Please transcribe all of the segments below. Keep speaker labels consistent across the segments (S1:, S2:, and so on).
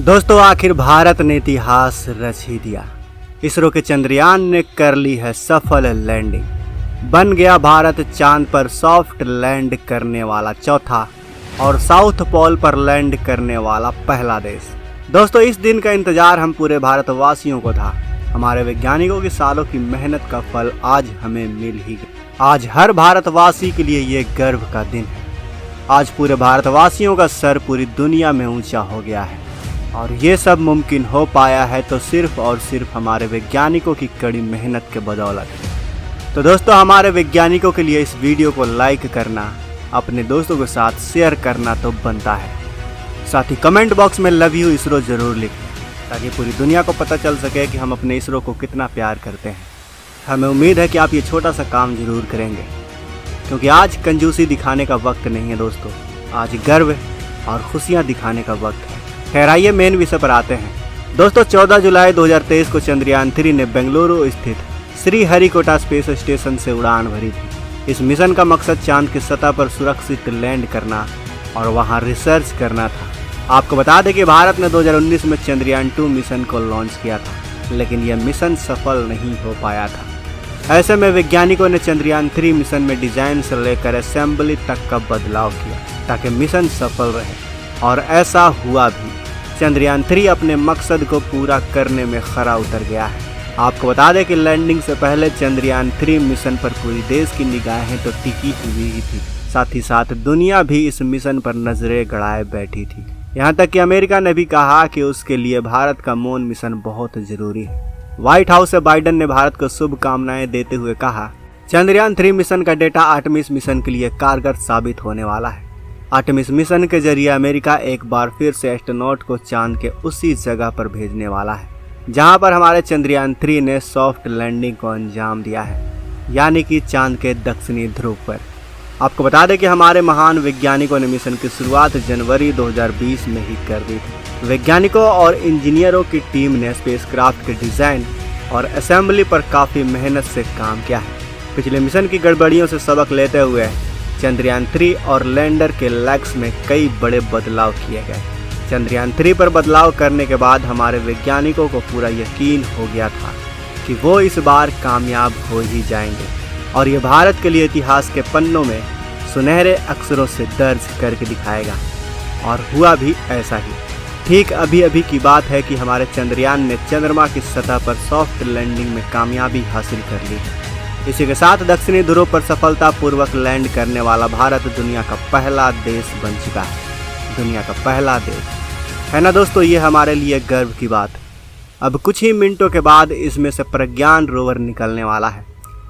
S1: दोस्तों, आखिर भारत ने इतिहास रच ही दिया। इसरो के चंद्रयान ने कर ली है सफल लैंडिंग। बन गया भारत चांद पर सॉफ्ट लैंड करने वाला चौथा और साउथ पोल पर लैंड करने वाला पहला देश। दोस्तों, इस दिन का इंतजार हम पूरे भारतवासियों को था। हमारे वैज्ञानिकों की सालों की मेहनत का फल आज हमें मिल ही गया। आज हर भारतवासी के लिए ये गर्व का दिन है। आज पूरे भारतवासियों का सर पूरी दुनिया में ऊंचा हो गया है और ये सब मुमकिन हो पाया है तो सिर्फ और सिर्फ हमारे वैज्ञानिकों की कड़ी मेहनत के बदौलत। तो दोस्तों, हमारे वैज्ञानिकों के लिए इस वीडियो को लाइक करना, अपने दोस्तों के साथ शेयर करना तो बनता है। साथ ही कमेंट बॉक्स में लव यू इसरो जरूर लिखें ताकि पूरी दुनिया को पता चल सके कि हम अपने इसरो को कितना प्यार करते हैं। हमें उम्मीद है कि आप ये छोटा सा काम जरूर करेंगे, क्योंकि आज कंजूसी दिखाने का वक्त नहीं है दोस्तों, आज गर्व और खुशियाँ दिखाने का वक्त है। खैर, आइए मेन विषय पर आते हैं। दोस्तों, 14 जुलाई 2023 को चंद्रयान 3 ने बेंगलुरु स्थित श्रीहरिकोटा स्पेस स्टेशन से उड़ान भरी थी। इस मिशन का मकसद चांद की सतह पर सुरक्षित लैंड करना और वहां रिसर्च करना था। आपको बता दें कि भारत ने 2019 में चंद्रयान 2 मिशन को लॉन्च किया था, लेकिन यह मिशन सफल नहीं हो पाया था। ऐसे में वैज्ञानिकों ने चंद्रयान 3 मिशन में डिजाइन से लेकर असेंबली तक का बदलाव किया ताकि मिशन सफल रहे, और ऐसा हुआ भी। चंद्रयान 3 अपने मकसद को पूरा करने में खरा उतर गया है। आपको बता दें कि लैंडिंग से पहले चंद्रयान 3 मिशन पर पूरी देश की निगाहें तो टिकी हुई ही थी, साथ ही साथ दुनिया भी इस मिशन पर नजरें गड़ाए बैठी थी। यहाँ तक कि अमेरिका ने भी कहा कि उसके लिए भारत का मून मिशन बहुत जरूरी है। व्हाइट हाउस से बाइडेन ने भारत को शुभकामनाएं देते हुए कहा, चंद्रयान 3 मिशन का डेटा आर्टेमिस मिशन के लिए कारगर साबित होने वाला है। आर्टेमिस मिशन के जरिए अमेरिका एक बार फिर से एस्ट्रोनॉट को चांद के उसी जगह पर भेजने वाला है जहां पर हमारे चंद्रयान 3 ने सॉफ्ट लैंडिंग को अंजाम दिया है, यानी कि चांद के दक्षिणी ध्रुव पर। आपको बता दें कि हमारे महान वैज्ञानिकों ने मिशन की शुरुआत जनवरी 2020 में ही कर दी थी। वैज्ञानिकों और इंजीनियरों की टीम ने स्पेसक्राफ्ट के डिजाइन और असेंबली पर काफ़ी मेहनत से काम किया है। पिछले मिशन की गड़बड़ियों से सबक लेते हुए चंद्रयान 3 और लैंडर के लेग्स में कई बड़े बदलाव किए गए। चंद्रयान 3 पर बदलाव करने के बाद हमारे वैज्ञानिकों को पूरा यकीन हो गया था कि वो इस बार कामयाब हो ही जाएंगे और ये भारत के लिए इतिहास के पन्नों में सुनहरे अक्षरों से दर्ज करके दिखाएगा। और हुआ भी ऐसा ही। ठीक अभी अभी की बात है कि हमारे चंद्रयान ने चंद्रमा की सतह पर सॉफ्ट लैंडिंग में कामयाबी हासिल कर ली है। इसी के साथ दक्षिणी ध्रुव पर सफलतापूर्वक लैंड करने वाला भारत दुनिया का पहला देश बन चुका है। दुनिया का पहला देश है ना दोस्तों, ये हमारे लिए गर्व की बात। अब कुछ ही मिनटों के बाद इसमें से प्रज्ञान रोवर निकलने वाला है,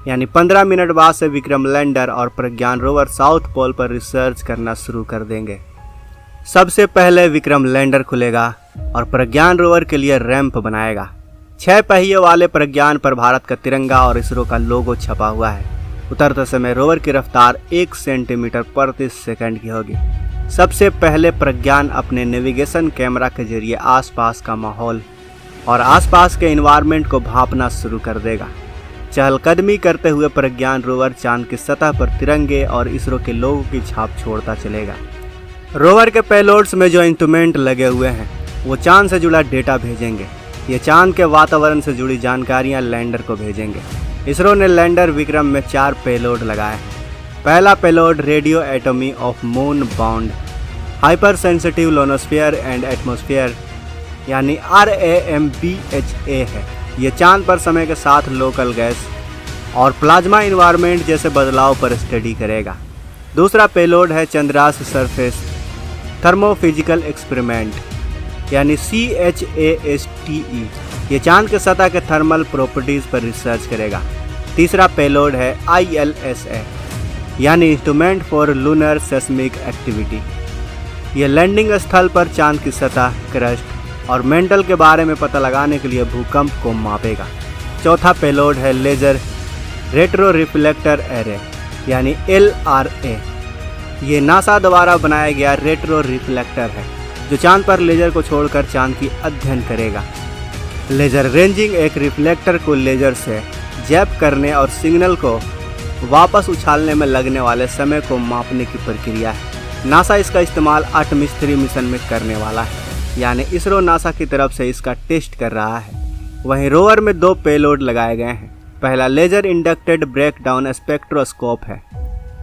S1: यानी 15 मिनट बाद से विक्रम लैंडर और प्रज्ञान रोवर साउथ पोल पर रिसर्च करना शुरू कर देंगे। सबसे पहले विक्रम लैंडर खुलेगा और प्रज्ञान रोवर के लिए रैंप बनाएगा। 6 पहिए वाले प्रज्ञान पर भारत का तिरंगा और इसरो का लोगो छपा हुआ है। उतरते समय रोवर की रफ्तार 1 सेंटीमीटर प्रति सेकंड की होगी। सबसे पहले प्रज्ञान अपने नेविगेशन कैमरा के जरिए आसपास का माहौल और आसपास के एनवायरनमेंट को भांपना शुरू कर देगा। चहलकदमी करते हुए प्रज्ञान रोवर चांद की सतह पर तिरंगे और इसरो के लोगों की छाप छोड़ता चलेगा। रोवर के पेलोड्स में जो इंस्ट्रूमेंट लगे हुए हैं वो चांद से जुड़ा डेटा भेजेंगे। ये चांद के वातावरण से जुड़ी जानकारियां लैंडर को भेजेंगे। इसरो ने लैंडर विक्रम में 4 पेलोड लगाए हैं। पहला payload radio anatomy of moon bound hypersensitive ionosphere and atmosphere यानी RAMBHA है। ये चांद पर समय के साथ लोकल गैस और प्लाज्मा इन्वायरमेंट जैसे बदलाव पर स्टडी करेगा। दूसरा पेलोड है चंद्रास सरफेस थर्मोफिजिकल एक्सपेरिमेंट यानी CHASTE। ये चांद के सतह के थर्मल प्रॉपर्टीज पर रिसर्च करेगा। तीसरा पेलोड है ILSA यानी instrument for lunar seismic activity. ये लैंडिंग स्थल पर चांद की सतह, क्रस्ट और मेंटल के बारे में पता लगाने के लिए भूकंप को मापेगा। चौथा पेलोड है लेजर रेट्रो रिफ्लेक्टर एरे यानी LRA। ये नासा द्वारा बनाया गया रेट्रो रिफ्लेक्टर है जो चांद पर लेजर को छोड़कर चांद की अध्ययन करेगा। लेजर रेंजिंग एक रिफ्लेक्टर को लेजर से जैप करने और सिग्नल को वापस उछालने में लगने वाले समय को मापने की प्रक्रिया है। नासा इसका इस्तेमाल आर्टेमिस 3 मिशन में करने वाला है। यानी इसरो नासा की तरफ से इसका टेस्ट कर रहा है। वहीं रोवर में 2 पेलोड लगाए गए हैं। पहला लेजर इंडक्टेड ब्रेकडाउन स्पेक्ट्रोस्कोप है।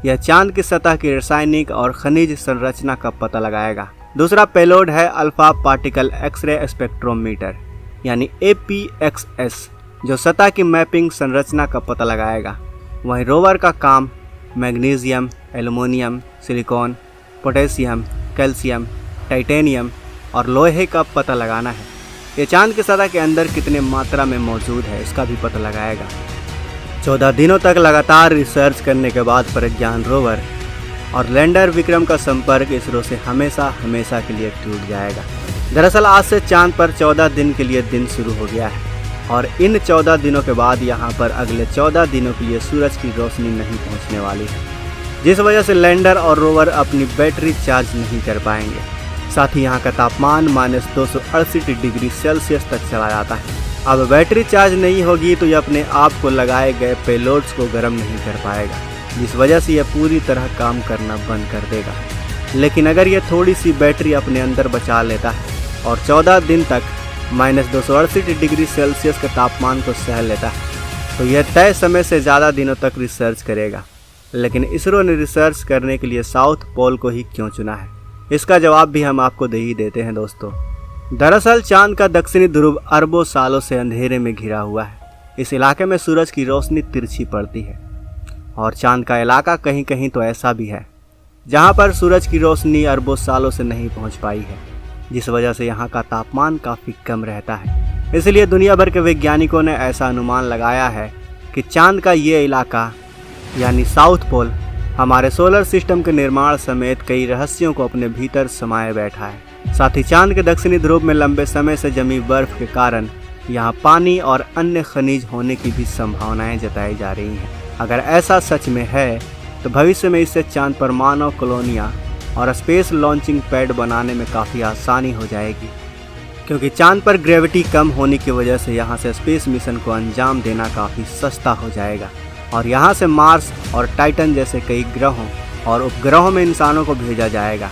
S1: यह चांद की सतह की रासायनिक और खनिज संरचना का पता लगाएगा। दूसरा पेलोड है अल्फा पार्टिकल एक्सरे स्पेक्ट्रोमीटर यानी APXS, जो सतह की मैपिंग संरचना का पता लगाएगा। वहीं रोवर का काम magnesium, aluminium, silicon, potassium, calcium, titanium और लोहे का पता लगाना है। ये चांद की सतह के अंदर कितने मात्रा में मौजूद है इसका भी पता लगाएगा। 14 दिनों तक लगातार रिसर्च करने के बाद प्रज्ञान रोवर और लैंडर विक्रम का संपर्क इसरो से हमेशा के लिए टूट जाएगा। दरअसल आज से चांद पर 14 दिन के लिए दिन शुरू हो गया है और इन 14 दिनों के बाद यहाँ पर अगले 14 दिनों के लिए सूरज की रोशनी नहीं पहुँचने वाली है, जिस वजह से लैंडर और रोवर अपनी बैटरी चार्ज नहीं कर पाएंगे। साथ ही यहाँ का तापमान -268 डिग्री सेल्सियस तक चला जाता है। अब बैटरी चार्ज नहीं होगी तो ये अपने आप को लगाए गए पेलोड्स को गर्म नहीं कर पाएगा, जिस वजह से यह पूरी तरह काम करना बंद कर देगा। लेकिन अगर ये थोड़ी सी बैटरी अपने अंदर बचा लेता है और 14 दिन तक -268 डिग्री सेल्सियस के तापमान को सह लेता है तो यह तय समय से ज़्यादा दिनों तक रिसर्च करेगा। लेकिन इसरो ने रिसर्च करने के लिए साउथ पोल को ही क्यों चुना है, इसका जवाब भी हम आपको दे ही देते हैं दोस्तों। दरअसल चांद का दक्षिणी ध्रुव अरबों सालों से अंधेरे में घिरा हुआ है। इस इलाके में सूरज की रोशनी तिरछी पड़ती है और चांद का इलाका कहीं कहीं तो ऐसा भी है जहां पर सूरज की रोशनी अरबों सालों से नहीं पहुंच पाई है, जिस वजह से यहाँ का तापमान काफ़ी कम रहता है। इसलिए दुनिया भर के वैज्ञानिकों ने ऐसा अनुमान लगाया है कि चांद का ये इलाका यानी साउथ पोल हमारे सोलर सिस्टम के निर्माण समेत कई रहस्यों को अपने भीतर समाये बैठा है। साथ ही चांद के दक्षिणी ध्रुव में लंबे समय से जमी बर्फ के कारण यहाँ पानी और अन्य खनिज होने की भी संभावनाएं जताई जा रही हैं। अगर ऐसा सच में है तो भविष्य में इससे चांद पर मानव कॉलोनियाँ और स्पेस लॉन्चिंग पैड बनाने में काफ़ी आसानी हो जाएगी, क्योंकि चांद पर ग्रेविटी कम होने की वजह से यहाँ से स्पेस मिशन को अंजाम देना काफ़ी सस्ता हो जाएगा और यहाँ से मार्स और टाइटन जैसे कई ग्रहों और उपग्रहों में इंसानों को भेजा जाएगा।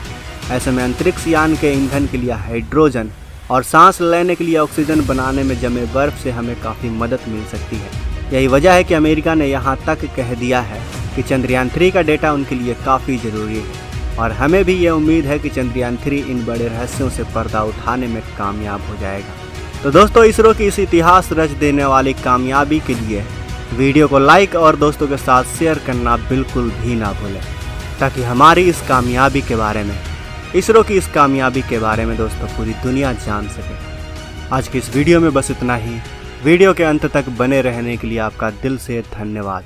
S1: ऐसे में अंतरिक्ष यान के ईंधन के लिए हाइड्रोजन और सांस लेने के लिए ऑक्सीजन बनाने में जमे बर्फ से हमें काफ़ी मदद मिल सकती है। यही वजह है कि अमेरिका ने यहाँ तक कह दिया है कि चंद्रयान 3 का डेटा उनके लिए काफ़ी ज़रूरी है और हमें भी ये उम्मीद है कि चंद्रयान 3 इन बड़े रहस्यों से पर्दा उठाने में कामयाब हो जाएगा। तो दोस्तों, इसरो की इस इतिहास रच देने वाली कामयाबी के लिए वीडियो को लाइक और दोस्तों के साथ शेयर करना बिल्कुल भी ना भूलें, ताकि हमारी इस कामयाबी के बारे में, इसरो की इस कामयाबी के बारे में दोस्तों पूरी दुनिया जान सके। आज की इस वीडियो में बस इतना ही। वीडियो के अंत तक बने रहने के लिए आपका दिल से धन्यवाद।